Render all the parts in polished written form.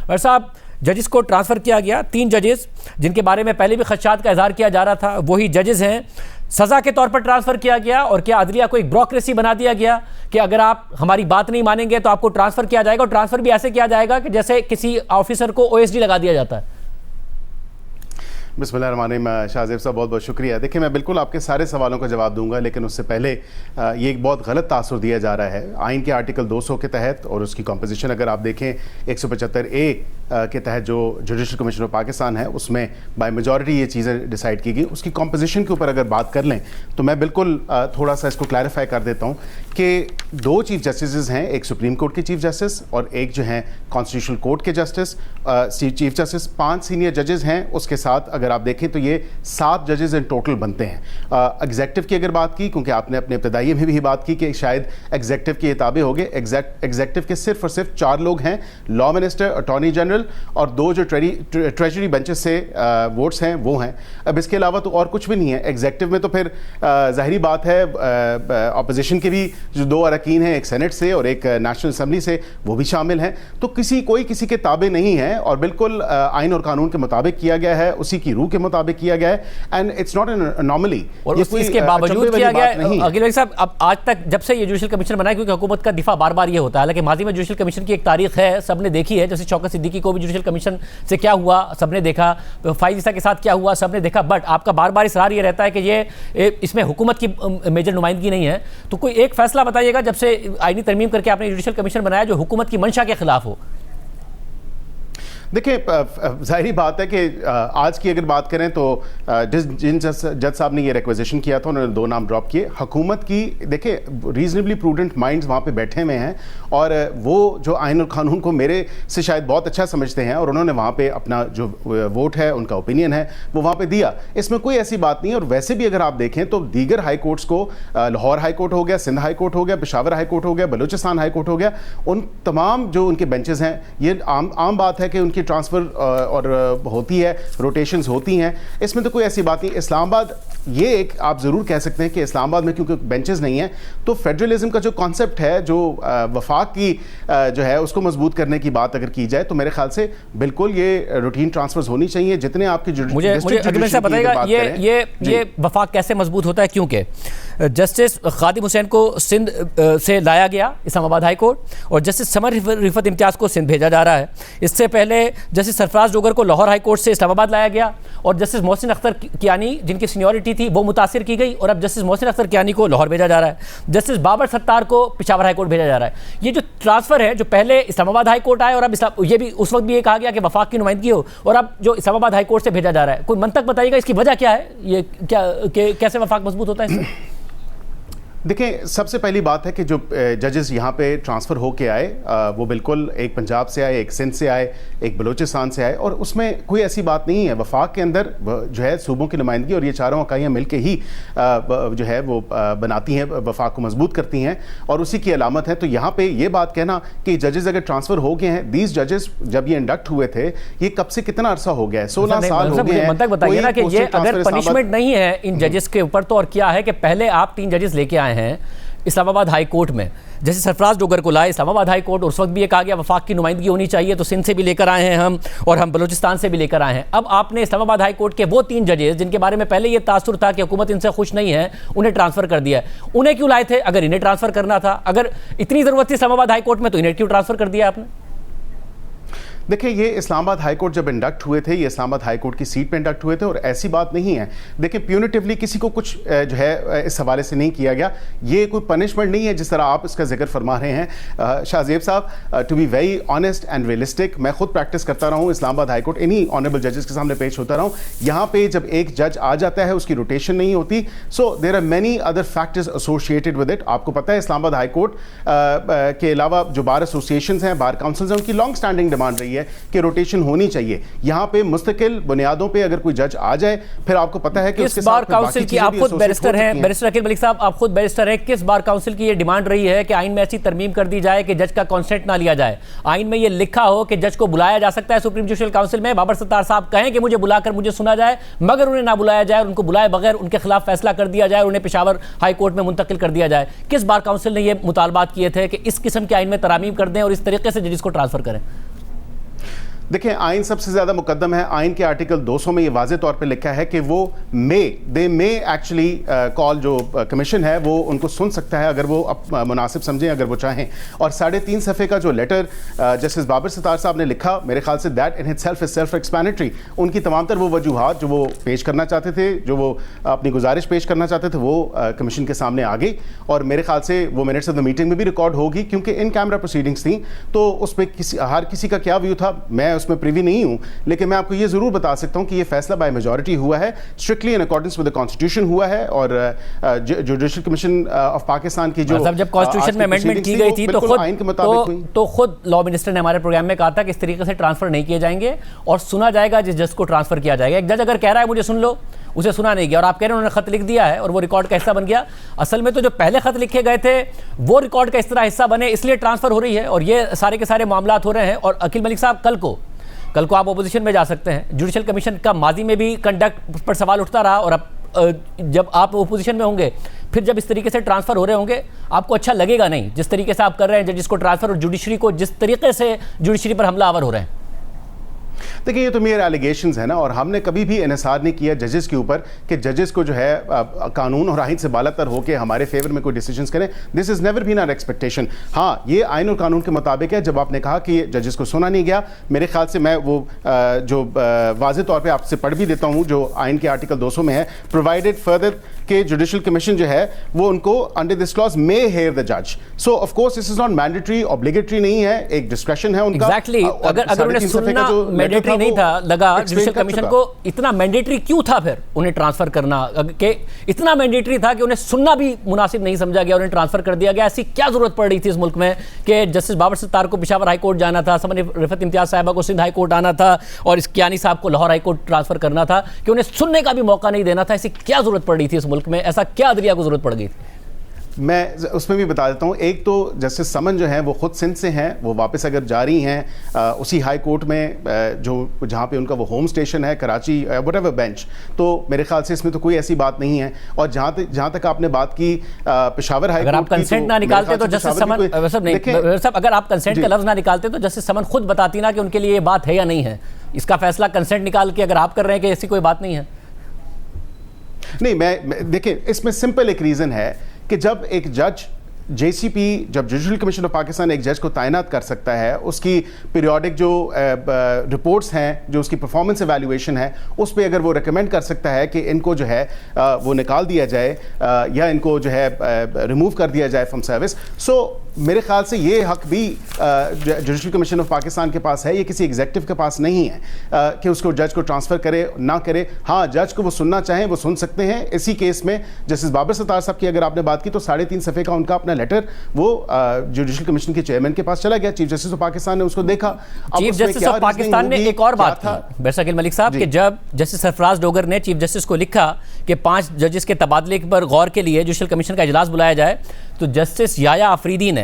भाई साहब, जजेस को ट्रांसफ़र किया गया, 3 जजेस जिनके बारे में पहले भी खदशात का इजहार किया जा रहा था, वही जजेस हैं, सज़ा के तौर पर ट्रांसफ़र किया गया। और क्या अदलिया को एक ब्यूरोक्रेसी बना दिया गया कि अगर आप हमारी बात नहीं मानेंगे तो आपको ट्रांसफ़र किया जाएगा, और ट्रांसफ़र भी ऐसे किया जाएगा कि जैसे किसी ऑफिसर को OSD लगा दिया जाता है। बिस्मिल्लाहिर्रहमानिर्रहीम। शाहज़ेब साहब बहुत बहुत शुक्रिया। देखिए, मैं बिल्कुल आपके सारे सवालों का जवाब दूंगा, लेकिन उससे पहले ये एक बहुत गलत तासुर दिया जा रहा है आइन के आर्टिकल 200 के तहत, और उसकी कॉम्पोजिशन अगर आप देखें 175A के तहत जो जुडिशल कमीशन ऑफ पाकिस्तान है, उसमें बाय मेजॉरिटी ये चीज़ें डिसाइड की गई। उसकी कॉम्पोजिशन के ऊपर अगर बात कर लें तो मैं बिल्कुल थोड़ा सा इसको क्लैरिफाई कर देता हूँ कि 2 चीफ जस्टिस हैं, एक सुप्रीम कोर्ट के चीफ जस्टिस और एक जो हैं कॉन्स्टिट्यूशनल कोर्ट के जस्टिस, चीफ जस्टिस। 5 सीनियर जजेस हैं, उसके साथ अगर आप देखें तो ये 7 जजेस इन टोटल बनते हैं। एग्जेक्टिव की अगर बात की, क्योंकि आपने अपने इब्तदाई में भी बात की कि शायद एग्जेक्टिव के किताबें हो गए, एग्जेक्टिव के सिर्फ और सिर्फ 4 लोग हैं, लॉ मिनिस्टर, अटॉर्नी जनरल और 2 जो ट्रेजरी बेंचेस से वोट्स हैं वो हैं। अब इसके अलावा तो और कुछ भी नहीं है एग्जेक्टिव में। तो फिर ज़ाहिरी बात है अपोजिशन के भी जो 2 अरकान हैं, एक सेनेट से और एक नेशनल असम्बली से, वो भी शामिल हैं। तो कोई किसी के ताबे नहीं है, और बिल्कुल आइन और कानून के मुताबिक किया गया है, उसी की रूह के मुताबिक किया गया है, and it's not an anomaly. और इसके बावजूद किया गया है। अकील भाई साहब, अब आज तक जब से ये जुडिशल कमीशन बना है, क्योंकि हुकूमत का दिफा बार बार ये होता है, हालांकि माजी में जुडिशल कमीशन की एक तारीख है, सबने देखी है, जैसे शौकत सिद्दीकी को भी जुडिशल कमीशन से क्या हुआ सबने देखा, फाइज ईसा के साथ क्या हुआ सबने देखा, बट आपका बार बार इसरार ये रहता है कि ये इसमें हुकूमत की मेजर नुमाइंदगी नहीं है। तो कोई एक फैसला बताइएगा जब से आईनी तरमीम करके आपने जुडिशल कमीशन बनाया जो हुकूमत की मंशा के खिलाफ हो। देखिए, ज़ाहिरी बात है कि आज की अगर बात करें तो जिन जज साहब ने ये रिक्वेजिशन किया था, उन्होंने 2 नाम ड्रॉप किए। हुकूमत की देखिए रीजनेबली प्रूडेंट माइंड्स वहाँ पे बैठे हुए हैं, और वो जो आइन और कानून को मेरे से शायद बहुत अच्छा समझते हैं, और उन्होंने वहाँ पे अपना जो वोट है, उनका ओपिनियन है, वो वहाँ पे दिया। इसमें कोई ऐसी बात नहीं है। और वैसे भी अगर आप देखें तो दीगर हाई कोर्ट्स को, लाहौर हाई कोर्ट हो गया, सिंध हाई कोर्ट हो गया, पेशावर हाई कोर्ट हो गया, बलूचिस्तान हाई कोर्ट हो गया, उन तमाम जो उनके बेंचेस हैं, ये आम बात है कि उनकी ट्रांसफ़र और होती है, रोटेशंस होती हैं। इसमें तो कोई ऐसी बात नहीं। इस्लामाबाद, ये एक आप ज़रूर कह सकते हैं कि इस्लामाबाद में क्योंकि बेंचेस नहीं हैं, तो फेडरलिज्म का जो कॉन्सेप्ट है, जो वफाक की जो है उसको मजबूत करने की बात अगर की जाए, तो मेरे ख्याल से बिल्कुल ये रूटीन ट्रांसफर्स होनी चाहिए। जितने आपकी मुझे बताइएगा ये वफाक कैसे मजबूत होता है, क्योंकि जस्टिस खादिम हुसैन को सिंध से लाया गया इस्लामाबाद हाई कोर्ट, और जस्टिस समर रिफत इम्तियाज़ को सिंध भेजा जा रहा है। इससे पहले जस्टिस सरफराज डोगर को लाहौर हाई कोर्ट से इस्लामाबाद लाया गया, और जस्टिस मोहसिन अख्तर कियानी जिनकी सीनियरिटी थी वो मुतासिर की गई, और अब जस्टिस मोहसिन अख्तर कियानी को लाहौर भेजा जा रहा है। जस्टिस बाबर सत्तार को पेशावर हाई कोर्ट भेजा जा रहा है। ये जो ट्रांसफ़र है, जो पहले इस्लामाबाद हाई कोर्ट आए और अब ये भी उस वक्त भी ये कहा गया कि वफाक की नुमाइंदगी हो, और अब जो इस्लामाबाद हाई कोर्ट से भेजा जा रहा है, कोई मंतक बताइएगा इसकी वजह क्या है, ये कैसे वफाक मजबूत होता है इससे? देखिए, सबसे पहली बात है कि जो जजेस यहाँ पे ट्रांसफ़र होके आए, वो बिल्कुल एक पंजाब से आए, एक सिंध से आए, एक बलूचिस्तान से आए, और उसमें कोई ऐसी बात नहीं है। वफाक के अंदर जो है सूबों की नुमाइंदगी, और ये चारों इकाइयाँ मिल के ही जो है वो बनाती हैं, वफाक को मजबूत करती हैं, और उसी की अलामत है। तो यहाँ पे ये बात कहना कि जजेस अगर ट्रांसफ़र हो गए हैं, 20 जजेस जब ये इंडक्ट हुए थे, ये कब से कितना अरसा हो गया है? 16 साल हो गए हैं। बताइए ना कि ये अगर पनिशमेंट नहीं है इन जजेस के ऊपर, तो और क्या है कि पहले आप 3 जजेस लेके आए हैं इस्लामाबाद हाई कोर्ट में, जैसे सरफराज डोगर को लाए इस्लामाबाद हाई कोर्ट, उस वक्त भी ये कहा गया वफाक की नुमाइंदगी होनी चाहिए, तो सिंध से भी लेकर आए हैं हम, और हम बलूचिस्तान से भी लेकर आए हैं। अब आपने इस्लामाबाद हाई कोर्ट के वो 3 जजेस जिनके बारे में पहले ये तासुर था कि हुकूमत इनसे खुश नहीं है, उन्हें ट्रांसफ़र कर दिया है। उन्हें क्यों लाए थे? अगर इन्हें ट्रांसफ़र करना था, अगर इतनी ज़रूरत थी इस्लामाबाद हाई कोर्ट में, तो इन्हें क्यों ट्रांसफ़र कर दिया आपने? देखिए, ये इस्लामाबाद हाई कोर्ट जब इंडक्ट हुए थे, ये इस्लामाबाद हाई कोर्ट की सीट पे इंडक्ट हुए थे, और ऐसी बात नहीं है। देखिए, प्यूनिटिवली किसी को कुछ जो है इस हवाले से नहीं किया गया। ये कोई पनिशमेंट नहीं है जिस तरह आप इसका जिक्र फरमा रहे हैं। शाहज़ेब साहब, to be very honest and realistic, मैं खुद प्रैक्टिस करता रहा हूँ इस्लामाबाद हाई कोर्ट, इन्हीं ऑनरेबल जजेस के सामने पेश होता रहा हूँ। यहाँ पे जब एक जज आ जाता है, उसकी रोटेशन नहीं होती। So there are many other factors associated with it. आपको पता है इस्लामाबाद हाई कोर्ट के अलावा जो बार एसोसिएशन हैं, बार काउंसिल्स हैं, उनकी लॉन्ग स्टैंडिंग डिमांड रही है कि रोटेशन होनी चाहिए। यहाँ पे मुस्तकिल बुनियादों पे अगर कोई जज आ जाए, फिर आपको पता है कि उसके बार काउंसिल की, आप खुद बैरिस्टर हैं, बैरिस्टर अकील मलिक साहब, आप खुद बैरिस्टर हैं, किस बार काउंसिल की ये डिमांड रही है कि आइन में ऐसी तरमीम कर दी जाए कि जज का कॉन्सेंट ना लिया जाए? आइन में ये लिखा हो कि जज को बुलाया जा सकता है सुप्रीम जुडिशल काउंसिल में, बाबर सत्तार साहब कहें कि मुझे बुलाकर मुझे सुना जाए, मगर उन्हें ना बुलाया जाए, उनको बुलाए बगैर उनके खिलाफ फैसला कर दिया जाए, उन्हें पेशावर हाई कोर्ट में मुंतकिल कर दिया जाए। किस बार काउंसिल ने ये मुतालबात किए थे कि इस किस्म के आइन में तरामीम कर दें और इस तरीके से जजिस को ट्रांसफर करें? देखिए, आइन सबसे ज्यादा मुकद्दम है। आइन के आर्टिकल 200 में ये वाज़े तौर पे लिखा है कि वो दे मे एक्चुअली कॉल, जो कमीशन है वो उनको सुन सकता है अगर वो मुनासिब समझें, अगर वो चाहें। और 3.5 सफ़े का जो लेटर जस्टिस बाबर सत्तार साहब ने लिखा, मेरे ख्याल say that in itself is self explanatory. उनकी तमाम तर वो वजूहात जो वो पेश करना चाहते थे, जो वो अपनी गुजारिश पेश करना चाहते थे, वो कमीशन के सामने आ गई। और मेरे ख्याल से वो मिनट्स ऑफ द मीटिंग में भी रिकॉर्ड होगी, क्योंकि इन कैमरा प्रोसीडिंग्स थी। तो उस पर हर किसी का क्या व्यू था, मैं उसमें प्रिवी नहीं हूं, लेकिन मैं आपको ये जरूर बता सकता हूं कि ये फैसला बाय मेजॉरिटी हुआ है, strictly in accordance with the constitution हुआ है। और जुडिशल कमीशन ऑफ पाकिस्तान की जो जब कॉन्स्टिट्यूशन में अमेंडमेंट की गई थी तो खुद लॉ मिनिस्टर ने हमारे प्रोग्राम में कहा था कि इस तरीके से ट्रांसफर नहीं किए जाएंगे और सुना जाएगा जिस जज को ट्रांसफर किया जाएगा। एक जज अगर कह रहा है मुझे सुन लो, उसे सुना नहीं गया, और आप कह रहे हैं उन्होंने खत लिख दिया है और वो रिकॉर्ड का हिस्सा बन गया। असल में तो जो पहले खत लिखे गए थे वो रिकॉर्ड का इस तरह हिस्सा बने, इसलिए ट्रांसफर हो रही है और ये सारे के सारे मामलात हो रहे हैं। और अकील मलिक साहब, कल को आप ओपोजिशन में जा सकते हैं। जुडिशल कमीशन का माजी में भी कंडक्ट पर सवाल उठता रहा, और अब जब आप ओपोजिशन में होंगे, फिर जब इस तरीके से ट्रांसफर हो रहे होंगे, आपको अच्छा लगेगा नहीं जिस तरीके से आप कर रहे हैं जजिस को ट्रांसफर, और जुडिशरी को जिस तरीके से जुडिशरी पर हमलावर हो रहे हैं। देखिए, ये तो मेरे एलिगेशंस है ना, और हमने कभी भी इन्हिसार नहीं किया जजेस के ऊपर कि जजेस को जो है कानून और आइन से बालातर होकर हमारे फेवर में कोई डिसीजंस करें। This is never been our expectation. हाँ, ये आइन और कानून के मुताबिक है। जब आपने कहा कि जजेस को सुना नहीं गया, मेरे ख्याल से मैं वो जो वाज़े तौर पे आपसे पढ़ भी देता हूँ, जो आइन के आर्टिकल 200 में है, प्रोवाइडेड फर्दर कि जुडिशल कमीशन जो है वो उनको under this clause may hear the जज। So of course this is not mandatory, obligatory नहीं है, एक डिस्क्रिप्शन है उनका। एग्जैक्टली, अगर उन्हें सुनना मैंडेटरी नहीं था, लगा जुडिशल कमीशन को इतना मैंडेटरी क्यों था फिर उन्हें ट्रांसफर करना, कि इतना मैंडेटरी था कि उन्हें सुनना भी मुनासिब नहीं समझा गया, उन्हें ट्रांसफर कर दिया गया। ऐसी क्या जरूरत पड़ रही थी इस मुल्क में कि जस्टिस बाबर सत्तार को पेशावर हाई कोर्ट जाना था, समन रिफत इम्तियाज साहिबा को सिंध हाई कोर्ट आना था, और इस कियानी साहब को लाहौर हाई कोर्ट ट्रांसफर करना था, कि उन्हें सुनने का भी मौका नहीं देना था। ऐसी क्या जरूरत पड़ रही थी इस मुल्क में, ऐसा क्या अदलिया को जरूरत पड़ गई थी? मैं उसमें भी बता देता हूँ। एक तो जस्टिस समन जो हैं वो खुद सिंध से हैं, वो वापस अगर जा रही हैं उसी हाई कोर्ट में जो जहाँ पे उनका वो होम स्टेशन है, कराची व्हाटएवर बेंच, तो मेरे ख्याल से इसमें तो कोई ऐसी बात नहीं है। और जहाँ तक आपने बात की पेशावर हाई कोर्ट, अगर आप कंसेंट ना निकालते तो जस्टिस समन, अगर आप कंसेंट का लफ्ज ना निकालते तो जस्टिस समन खुद बताती ना कि उनके लिए ये बात है या नहीं है। इसका फैसला कंसेंट निकाल के अगर आप कर रहे हैं कि ऐसी कोई बात नहीं है। नहीं, मैं देखिए, इसमें सिंपल एक रीजन है कि जब एक जज जेसीपी, जब जुडिशल कमीशन ऑफ पाकिस्तान एक जज को तैनात कर सकता है, उसकी पीरियोडिक जो रिपोर्ट्स हैं, जो उसकी परफॉर्मेंस एवेल्युएशन है, उस पर अगर वो रिकमेंड कर सकता है कि इनको जो है वो निकाल दिया जाए या इनको जो है रिमूव कर दिया जाए फ्रॉम सर्विस, सो मेरे ख्याल से ये हक भी जुडिशल कमीशन ऑफ पाकिस्तान के पास है, ये किसी एग्जेक्टिव के पास नहीं है कि उसको जज को ट्रांसफ़र करे ना करे। हाँ, जज को वो सुनना चाहें वो सुन सकते हैं। इसी केस में जस्टिस बाबर सत्तार साहब की अगर आपने बात की तो 3.5 सफ़े का उनका अपना लेटर वो जुडिशल कमीशन के चेयरमैन के पास चला गया। चीफ जस्टिस ऑफ पाकिस्तान ने उसको देखा। चीफ जस्टिस ऑफ पाकिस्तान ने एक और बात की बैरसाकिल मलिक साहब, कि जब जस्टिस सरफराज डोगर ने चीफ जस्टिस को लिखा कि 5 जजेस के तबादले पर गौर के लिए जुडिशल कमीशन का इजलास बुलाया जाए, तो जस्टिस याया अफरीदी ने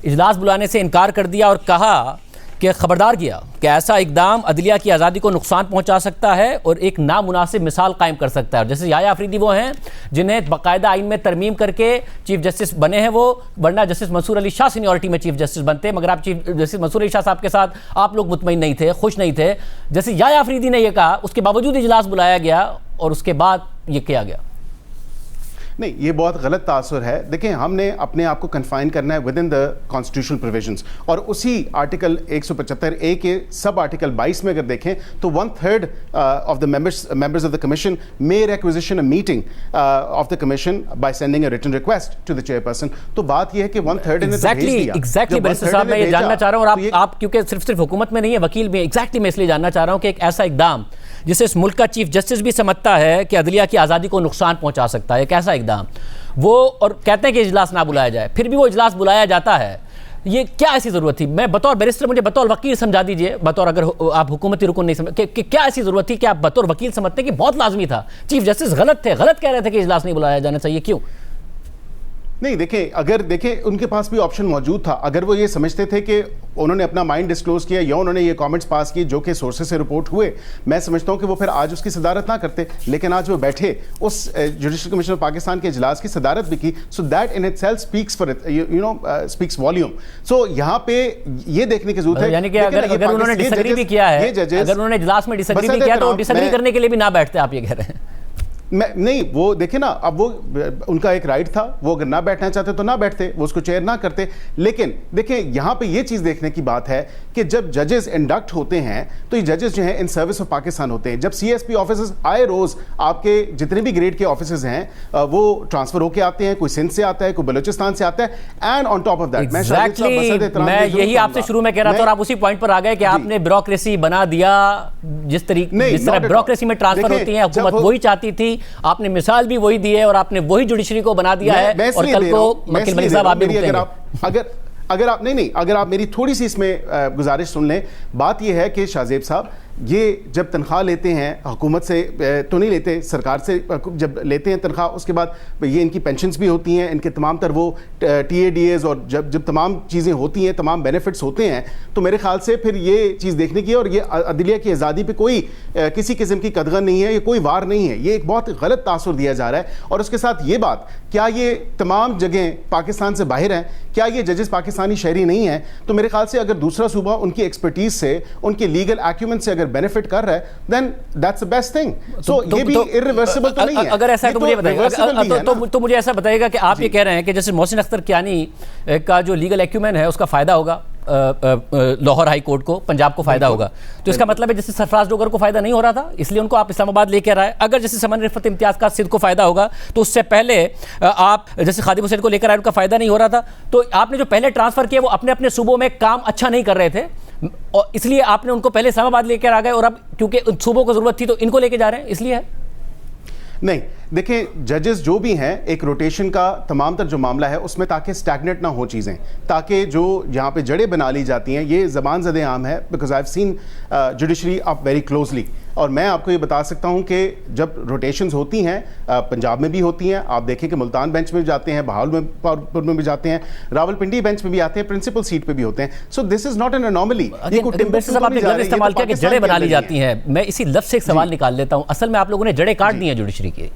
इजलास बुलाने से इनकार कर दिया और कहा कि खबरदार किया कि ऐसा इकदाम अदलिया की आज़ादी को नुकसान पहुंचा सकता है और एक नामुनासिब मिसाल कायम कर सकता है। जैसे याया अफरीदी वो हैं जिन्हें बाकायदा आइन में तरमीम करके चीफ जस्टिस बने हैं वो, वरना जस्टिस मंसूर अली शाह सीनियरिटी में चीफ जस्टिस बनते, मगर आप चीफ जस्टिस मंसूर अली शाह साहब के साथ आप लोग मुतमईन नहीं थे, खुश नहीं थे। जैसे याया अफरीदी ने यह कहा, उसके बावजूद इजलास बुलाया गया और उसके बाद ये किया गया। नहीं, ये बहुत गलत तासुर है। देखें, हमने अपने आप को कन्फाइन करना है with in the constitutional provisions, और उसी आर्टिकल 175A के सब आर्टिकल 22 में अगर देखें तो 1/3 of the members of the commission may requisition a meeting of the commission by sending a written request to the chairperson. तो बात ये है कि 1/3 ने तो भेज दिया। एग्जैक्टली बैरिस्टर साहब, मैं ये जानना चाह रहा हूं, और आप क्योंकि सिर्फ हुकूमत में नहीं है, वकील भी, एग्जैक्टली मैं इसलिए जानना चाह रहा हूं कि एक ऐसा इकदाम जिसे इस मुल्क का चीफ जस्टिस भी समझता है कि अदलिया की आज़ादी को नुकसान पहुंचा सकता है, एक ऐसा इकदाम वो, और कहते हैं कि इजलास ना बुलाया जाए, फिर भी वो इजलास बुलाया जाता है। ये क्या ऐसी ज़रूरत थी? मैं बतौर बैरिस्टर, मुझे बतौर वकील समझा दीजिए, बतौर अगर आप हुकूमती रुकन नहीं समझ कि क्या ऐसी ज़रूरत थी कि आप बतौर वकील समझते हैं कि बहुत लाजमी था, चीफ जस्टिस गलत थे, गलत कह रहे थे कि इजलास नहीं बुलाया जाना चाहिए, क्यों? नहीं, देखें उनके पास भी ऑप्शन मौजूद था। अगर वो ये समझते थे कि उन्होंने अपना माइंड डिस्क्लोज किया या उन्होंने ये कमेंट्स पास किए जो कि सोर्सेस से रिपोर्ट हुए, मैं समझता हूं कि वो फिर आज उसकी सदारत ना करते, लेकिन आज वो बैठे उस जुडिशल कमीशन ऑफ पाकिस्तान के इजलास की सदारत भी की। So that in itself speaks for speaks volume. So यहाँ पे ये देखने की जरूरत है, यानी कि अगर उन्होंने डिसएग्री भी किया है, अगर उन्होंने इजलास में डिसएग्री भी किया तो डिसएग्री करने के लिए भी ना बैठते, आप ये कह रहे हैं? नहीं, वो देखे ना, अब वो उनका एक राइट था, वो अगर ना बैठना चाहते तो ना बैठते, वो उसको चेयर ना करते। लेकिन देखिए यहां पे ये चीज देखने की बात है कि जब जजेस इंडक्ट होते हैं तो ये जजेस जो हैं इन सर्विस ऑफ पाकिस्तान होते हैं। जब सीएसपी ऑफिसर्स आए रोज, आपके जितने भी ग्रेड के ऑफिसर्स हैं वो ट्रांसफर होके आते हैं, कोई सिंध से आता है, कोई बलूचिस्तान से आता है। And on top of that मैं यही आपसे शुरू में कह रहा था और आप उसी पॉइंट पर आ गए कि आपने ब्यूरोक्रेसी बना दिया। जिस तरह ब्यूरोक्रेसी में ट्रांसफर होती है, हुकूमत वही चाहती थी, आपने मिसाल भी वही दी है और आपने वही जुडिशरी को बना दिया है। और कल को वकील मलिक साहब आप भी अगर आप मेरी थोड़ी सी इसमें गुजारिश सुन लें। बात यह है कि शाहजेब साहब ये जब तनख्वाह लेते हैं हुकूमत से तो नहीं लेते, सरकार से जब लेते हैं तनख्वाह, उसके बाद ये इनकी पेंशन्स भी होती हैं, इनके तमाम तर वो TADAs और जब तमाम चीज़ें होती हैं, तमाम बेनिफिट्स होते हैं, तो मेरे ख्याल से फिर ये चीज़ देखने की, और ये अदलिया की आज़ादी पे कोई किसी किस्म की कदगन नहीं है, ये कोई वार नहीं है, ये एक बहुत गलत तासुर दिया जा रहा है। और उसके साथ ये बात, क्या ये तमाम जगह पाकिस्तान से बाहर हैं? क्या ये जजेस पाकिस्तानी शहरी नहीं हैं? तो मेरे ख्याल से अगर दूसरा सूबा उनकी एक्सपर्टीज से, उनके लीगल एक्यूमेंट से बेनिफिट कर रहा है, then that's the best thing. So ये भी इरिवर्सिबल तो नहीं है। अगर ऐसा है तो मुझे बताइए, तो मुझे ऐसा बताइएगा कि आप ये कह रहे हैं कि जैसे मोहसिन अख्तर कियानी का जो लीगल एक्यूमेंट है उसका फायदा होगा लाहौर हाई कोर्ट को, पंजाब को फायदा होगा, तो इसका मतलब है जैसे सरफराज डोगर को फायदा नहीं हो रहा था इसलिए उनको आप इस्लामाबाद लेके आ रहे हैं। अगर जैसे समन रिफत इम्तियाज का सिंध को फायदा होगा तो उससे पहले आप जैसे खादिम हुसैन को लेकर आए, उनका फायदा नहीं हो रहा था, तो आपने जो पहले ट्रांसफर किया वो अपने अपने सूबों में काम अच्छा नहीं कर रहे थे और इसलिए आपने उनको पहले इस्लामाबाद लेकर आ गए, और अब क्योंकि उन सूबों को जरूरत थी तो इनको लेके जा रहे हैं, इसलिए है। नहीं, देखिए जजेस जो भी हैं, एक रोटेशन का तमाम तर जो मामला है उसमें ताकि स्टैग्नेट ना हो चीज़ें, ताकि जो यहाँ पे जड़ें बना ली जाती हैं, ये ज़बान ज़दे आम है, because I have seen judiciary up very closely. और मैं आपको ये बता सकता हूँ कि जब रोटेशंस होती हैं, पंजाब में भी होती हैं, आप देखें कि मुल्तान बेंच में भी जाते हैं, बहावलपुर में भी जाते हैं, रावलपिंडी बेंच में भी आते हैं, प्रिंसिपल सीट पे भी होते हैं। So this is not an anomaly. इस्तेमाल किया कि जड़ें बना ली जाती हैं, मैं इसी लफ्ज़ से एक सवाल निकाल लेता हूँ, असल में आप लोगों ने जड़ें काट दी हैं जुडिशरी की?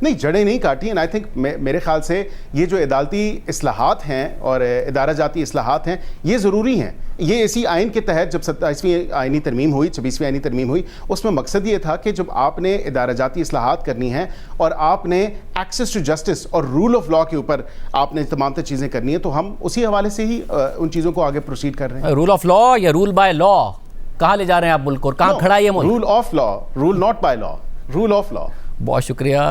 नहीं, जड़ें नहीं काटी हैं। आई थिंक मेरे ख्याल से ये जो अदालती इस्लाहात हैं और इदारा जाती इस्लाहात हैं, ये ज़रूरी हैं। ये इसी आइन के तहत जब 27वीं आइनी तरमीम हुई, 26वीं आइनी तरमीम हुई, उसमें मकसद ये था कि जब आपने इदारा जाती इस्लाहात करनी है और आपने एक्सेस टू जस्टिस और रूल ऑफ लॉ के ऊपर आपने तमाम तर चीज़ें करनी है, तो हम उसी हवाले से ही उन चीज़ों को आगे प्रोसीड कर रहे हैं। रूल ऑफ लॉ या रूल बाय लॉ, कहाँ ले जा रहे हैं आप मुल्क को, कहाँ खड़ा है ये मुल्क? Rule of law, rule not by law, rule of law. बहुत शुक्रिया।